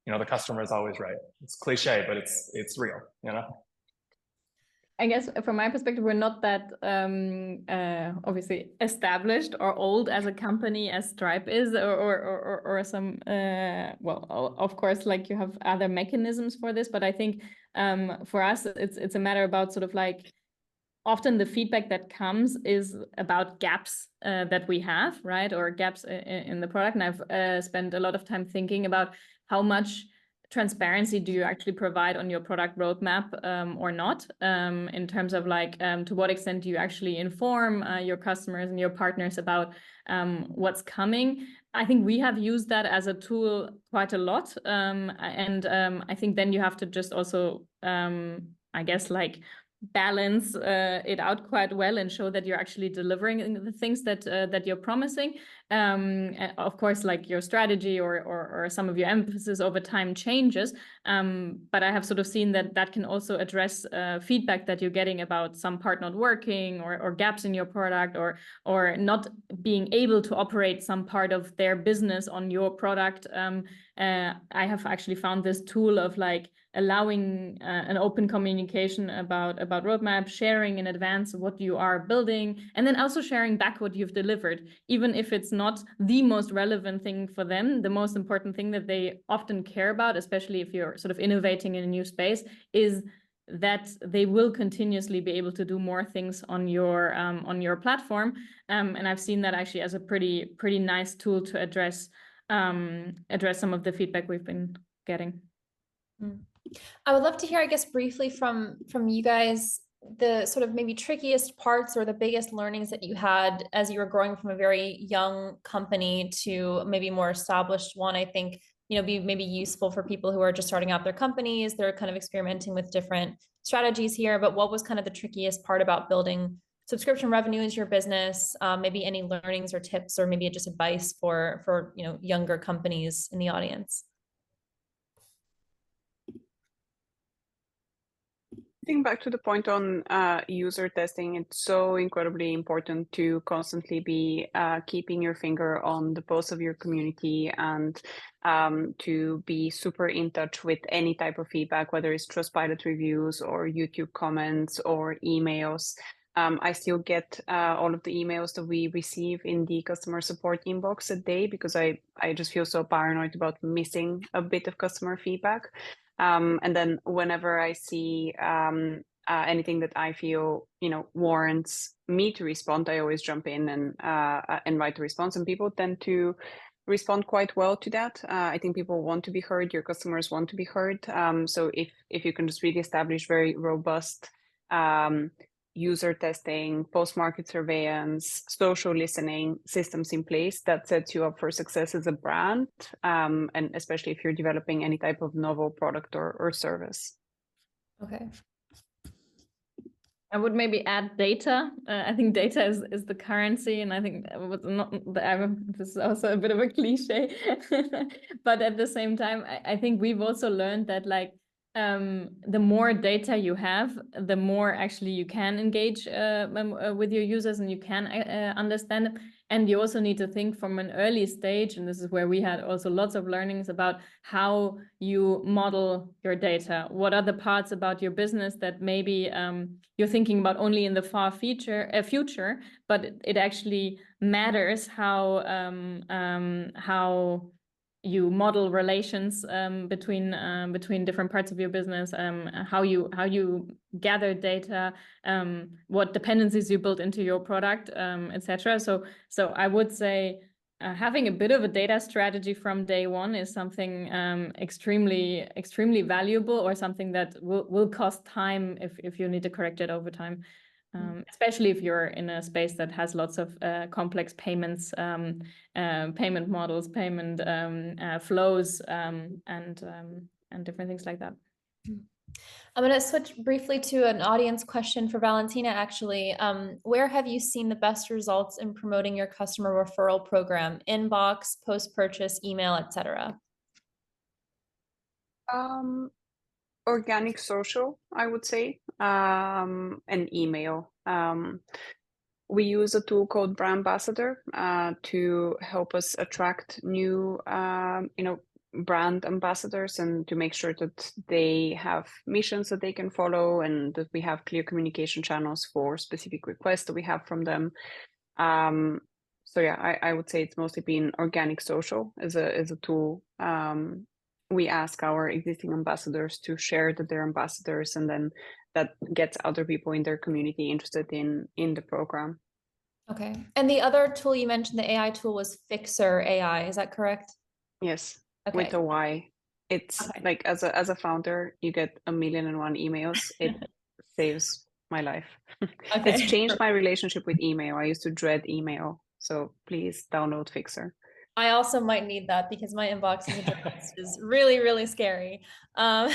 you know, the customer is always right. It's cliche, but it's real, you know? I guess from my perspective, we're not that obviously established or old as a company as Stripe is, or some well, of course, like you have other mechanisms for this, but I think for us, it's a matter about sort of like often the feedback that comes is about gaps that we have, right, or gaps in the product. And I've spent a lot of time thinking about how much transparency do you actually provide on your product roadmap or not, in terms of like to what extent do you actually inform your customers and your partners about what's coming. I think we have used that as a tool quite a lot, and I think then you have to just also I guess like balance it out quite well and show that you're actually delivering the things that you're promising. Of course, like your strategy or some of your emphasis over time changes, but I have sort of seen that can also address feedback that you're getting about some part not working or gaps in your product or not being able to operate some part of their business on your product. I have actually found this tool of like allowing an open communication about roadmap, sharing in advance what you are building, and then also sharing back what you've delivered, even if it's not the most relevant thing for them. The most important thing that they often care about, especially if you're sort of innovating in a new space, is that they will continuously be able to do more things on your platform. And I've seen that actually as a pretty nice tool to address some of the feedback we've been getting. I would love to hear, I guess, briefly from you guys, the sort of maybe trickiest parts or the biggest learnings that you had as you were growing from a very young company to maybe more established one. I think, you know, be maybe useful for people who are just starting out their companies. They're kind of experimenting with different strategies here, but what was kind of the trickiest part about building subscription revenue as your business? Maybe any learnings or tips, or maybe just advice for you know, younger companies in the audience. Getting back to the point on user testing, it's so incredibly important to constantly be keeping your finger on the pulse of your community and to be super in touch with any type of feedback, whether it's Trustpilot reviews or YouTube comments or emails. I still get all of the emails that we receive in the customer support inbox at Daye, because I just feel so paranoid about missing a bit of customer feedback. And then whenever I see anything that I feel, warrants me to respond, I always jump in and write a response, and people tend to respond quite well to that. I think people want to be heard. Your customers want to be heard. So if you can just really establish very robust user testing, post-market surveillance, social listening systems in place, that sets you up for success as a brand, and especially if you're developing any type of novel product or service. Okay. I would maybe add data. I think data is the currency, and I think this is also a bit of a cliche, but at the same time, I think we've also learned that the more data you have, the more actually you can engage with your users, and you can understand them. And you also need to think from an early stage, and this is where we had also lots of learnings about how you model your data. What are the parts about your business that maybe you're thinking about only in the far future, but it actually matters how you model relations between different parts of your business, how you gather data, what dependencies you build into your product, etc. So I would say having a bit of a data strategy from day one is something extremely valuable, or something that will cost time if you need to correct it over time. Especially if you're in a space that has lots of complex payments, payment models, payment flows, and different things like that. I'm going to switch briefly to an audience question for Valentina, actually. Where have you seen the best results in promoting your customer referral program? Inbox, post-purchase, email, etc.? Organic social, I would say, and email. We use a tool called Brand Ambassador to help us attract new, brand ambassadors, and to make sure that they have missions that they can follow, and that we have clear communication channels for specific requests that we have from them. So yeah, I would say it's mostly been organic social as a tool. We ask our existing ambassadors to share that they're ambassadors, and then that gets other people in their community interested in the program. Okay. And the other tool you mentioned, the AI tool, was Fixer AI. Is that correct? Yes. Okay. With a Y. It's like, as a founder, you get 1,000,001 emails. It saves my life. Okay. It's changed my relationship with email. I used to dread email. So please download Fixer. I also might need that, because my inbox as a journalist is really, really scary. I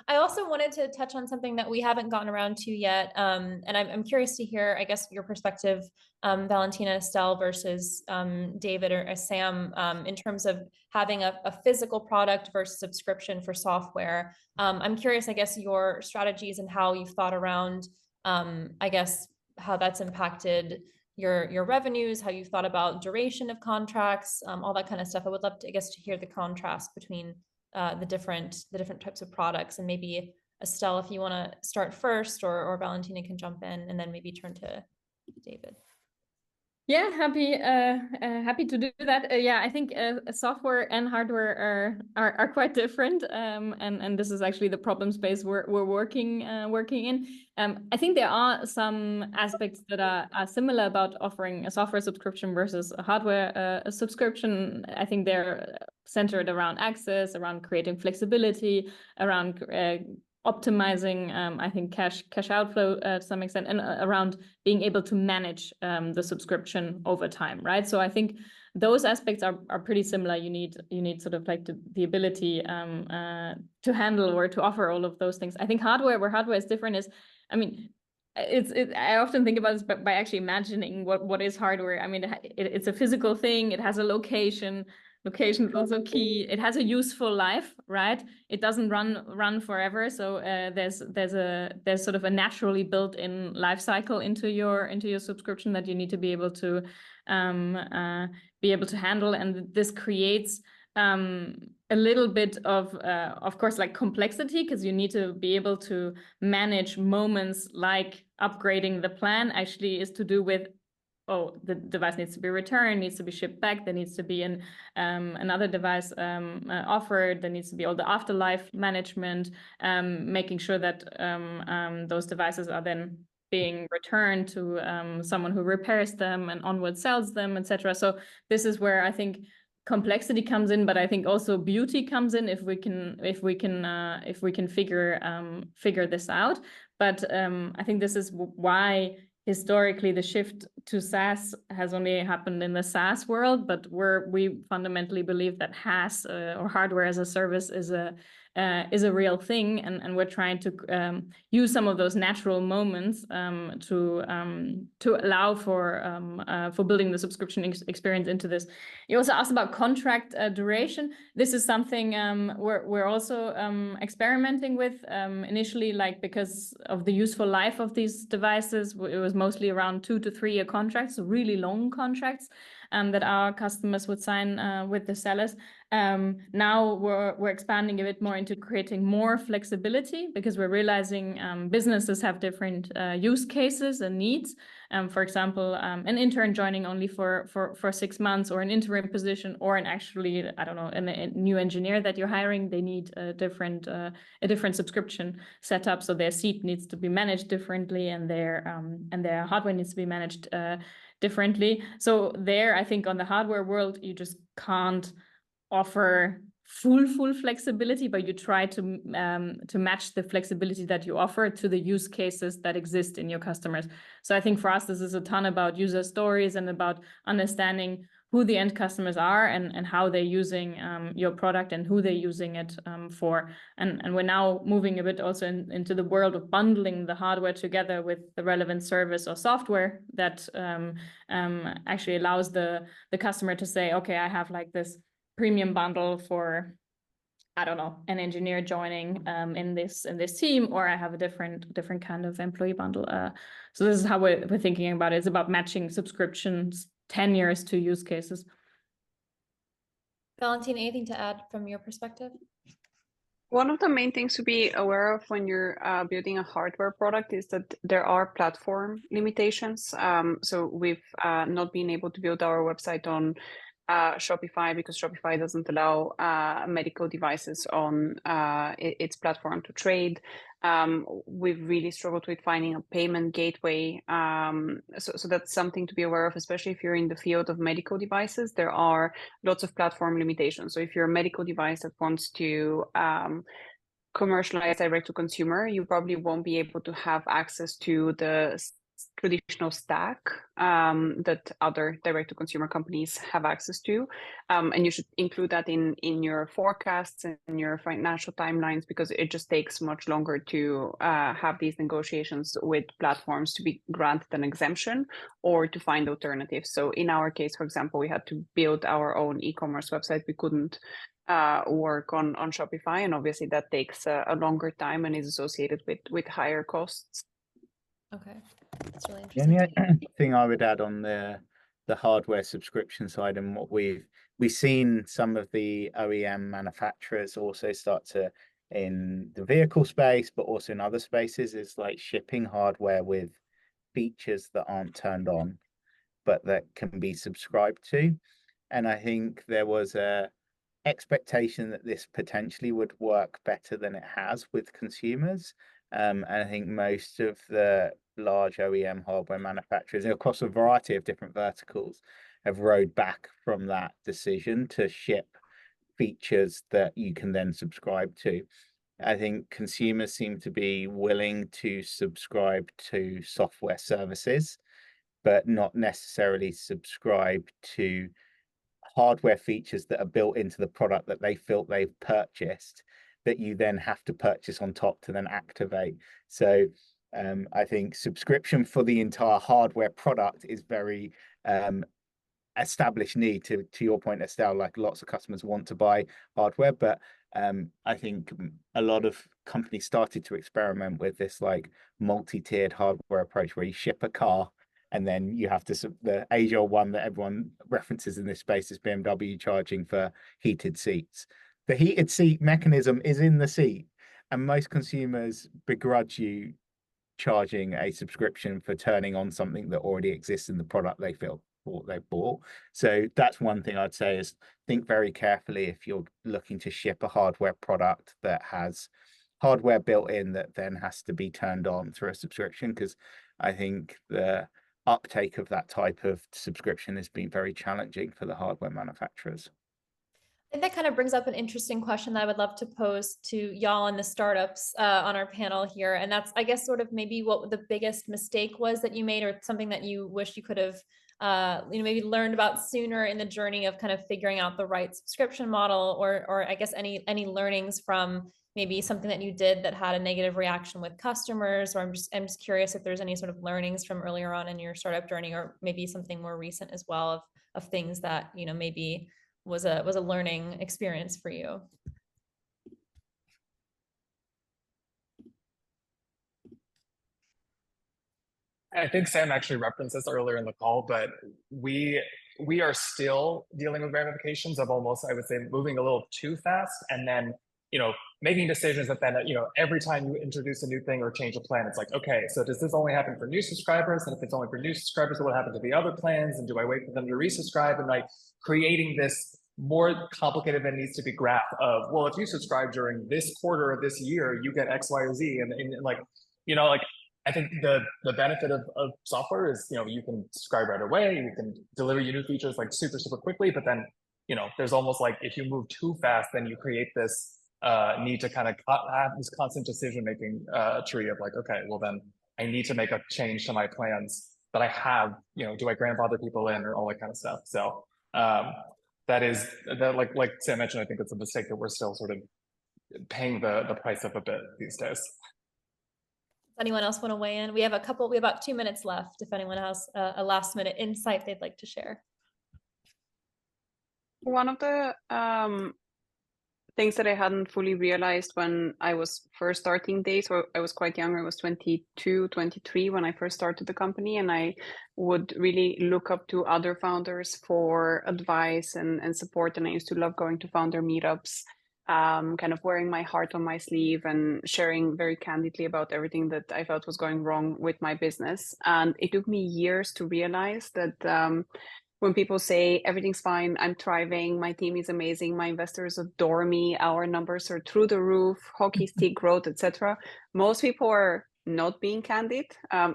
also wanted to touch on something that we haven't gotten around to yet. And I'm curious to hear, I guess, your perspective, Valentina, Estelle, versus David or Sam, in terms of having a physical product versus subscription for software. I'm curious, I guess, your strategies and how you've thought around, I guess, how that's impacted your revenues, how you've thought about duration of contracts, all that kind of stuff. I would love to, I guess, to hear the contrast between the different types of products. And maybe Estelle, if you want to start first, or Valentina can jump in, and then maybe turn to David. Yeah, happy to do that. Yeah, I think software and hardware are quite different, and this is actually the problem space we're working in. I think there are some aspects that are similar about offering a software subscription versus a hardware subscription. I think they're centered around access, around creating flexibility, around optimizing, I think, cash outflow to some extent, and around being able to manage the subscription over time, right? So I think those aspects are pretty similar. You need sort of like the ability to handle or to offer all of those things. I think where hardware is different is, I mean, I often think about this by actually imagining what is hardware. I mean, it's a physical thing. It has a location. Location is also key. It has a useful life, right? It doesn't run forever. So there's sort of a naturally built-in life cycle into your subscription that you need to be able to handle, and this creates a little bit of course, like complexity, because you need to be able to manage moments like upgrading the plan actually is to do with, oh, the device needs to be returned, needs to be shipped back, there needs to be another device offered, there needs to be all the afterlife management, making sure that those devices are then being returned to someone who repairs them and onward sells them, etc. So this is where I think complexity comes in, but I think also beauty comes in if we can figure this out. But I think this is why historically the shift to SaaS has only happened in the SaaS world, but we fundamentally believe that HaaS or hardware as a service is a real thing, and we're trying to use some of those natural moments to allow for building the subscription experience into this. You also asked about contract duration. This is something we're also experimenting with initially, like because of the useful life of these devices. It was mostly around 2 to 3 year contracts, so really long contracts that our customers would sign with the sellers. Now we're expanding a bit more into creating more flexibility, because we're realizing businesses have different use cases and needs. For example, an intern joining only for 6 months, or an interim position, or actually, I don't know, a new engineer that you're hiring, they need a different subscription setup. So their seat needs to be managed differently, and their hardware needs to be managed differently. So there, I think on the hardware world, you just can't offer full flexibility, but you try to match the flexibility that you offer to the use cases that exist in your customers. So I think for us, this is a ton about user stories and about understanding who the end customers are and how they're using your product and who they're using it for. And we're now moving a bit also into the world of bundling the hardware together with the relevant service or software that actually allows the customer to say, okay, I have like this premium bundle for, I don't know, an engineer joining in this team, or I have a different kind of employee bundle. So this is how we're thinking about it. It's about matching subscriptions, tenures to use cases. Valentina, anything to add from your perspective? One of the main things to be aware of when you're building a hardware product is that there are platform limitations. So we've not been able to build our website on Shopify, because Shopify doesn't allow medical devices on its platform to trade. We've really struggled with finding a payment gateway. So that's something to be aware of, especially if you're in the field of medical devices. There are lots of platform limitations. So if you're a medical device that wants to commercialize direct to consumer, you probably won't be able to have access to the traditional stack that other direct to consumer companies have access to, and you should include that in your forecasts and your financial timelines, because it just takes much longer to have these negotiations with platforms to be granted an exemption or to find alternatives. So in our case, for example, we had to build our own e-commerce website. We couldn't work on Shopify, and obviously that takes a longer time and is associated with higher costs. Okay, that's really The interesting. only thing I would add on the hardware subscription side, and what we've seen some of the OEM manufacturers also start to, in the vehicle space, but also in other spaces, is like shipping hardware with features that aren't turned on, but that can be subscribed to. And I think there was a expectation that this potentially would work better than it has with consumers. And I think most of the large OEM hardware manufacturers across a variety of different verticals have rode back from that decision to ship features that you can then subscribe to. I think consumers seem to be willing to subscribe to software services, but not necessarily subscribe to hardware features that are built into the product that they feel they've purchased, that you then have to purchase on top to then activate. So I think subscription for the entire hardware product is very established need. To your point, Estelle, like lots of customers want to buy hardware, but I think a lot of companies started to experiment with this like multi-tiered hardware approach, where you ship a car And then you have the age-old one that everyone references in this space is BMW charging for heated seats. The heated seat mechanism is in the seat, and most consumers begrudge you charging a subscription for turning on something that already exists in the product they bought. So that's one thing I'd say is think very carefully if you're looking to ship a hardware product that has hardware built in that then has to be turned on through a subscription, because I think the uptake of that type of subscription has been very challenging for the hardware manufacturers. I think that kind of brings up an interesting question that I would love to pose to y'all and the startups on our panel here. And that's, I guess, sort of maybe what the biggest mistake was that you made, or something that you wish you could have, maybe learned about sooner in the journey of kind of figuring out the right subscription model, or I guess any learnings from maybe something that you did that had a negative reaction with customers. Or I'm just curious if there's any sort of learnings from earlier on in your startup journey, or maybe something more recent as well of things that, maybe was a learning experience for you. I think Sam actually referenced this earlier in the call, but we are still dealing with ramifications of almost, I would say, moving a little too fast, and then making decisions that then every time you introduce a new thing or change a plan, it's like, okay, so does this only happen for new subscribers? And if it's only for new subscribers, what happens to the other plans? And do I wait for them to resubscribe? And like creating this more complicated than needs to be graph of, well, if you subscribe during this quarter of this year, you get X, Y, or Z. And like, I think the benefit of software is, you can subscribe right away, you can deliver your new features like super, super quickly, but then, there's almost like, if you move too fast, then you create this need to kind of have this constant decision-making tree of like, okay, well then I need to make a change to my plans that I have, do I grandfather people in or all that kind of stuff. So that like Sam mentioned, I think it's a mistake that we're still sort of paying the price of a bit these days. Does anyone else want to weigh in? We have about 2 minutes left if anyone has a last minute insight they'd like to share. One of the things that I hadn't fully realized when I was first starting Daye, so I was quite young, I was 22, 23 when I first started the company, and I would really look up to other founders for advice and support, and I used to love going to founder meetups, kind of wearing my heart on my sleeve and sharing very candidly about everything that I felt was going wrong with my business. And it took me years to realize that when people say everything's fine, I'm thriving, my team is amazing, my investors adore me, our numbers are through the roof, hockey stick growth, etc., most people are not being candid.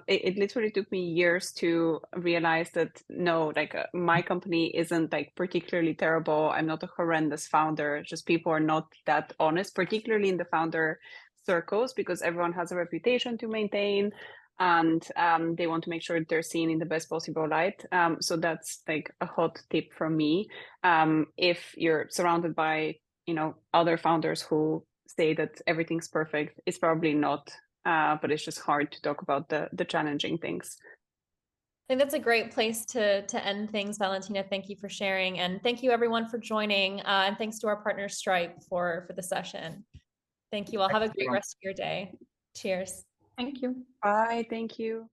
It literally took me years to realize that no, like my company isn't like particularly terrible. I'm not a horrendous founder. Just people are not that honest, particularly in the founder circles, because everyone has a reputation to maintain. And they want to make sure they're seen in the best possible light. So that's like a hot tip from me. If you're surrounded by, other founders who say that everything's perfect, it's probably not, but it's just hard to talk about the challenging things. I think that's a great place to end things. Valentina, thank you for sharing. And thank you everyone for joining. And thanks to our partner Stripe for the session. Thank you all. Have a great rest of your day. Cheers. Thank you. Bye. Thank you.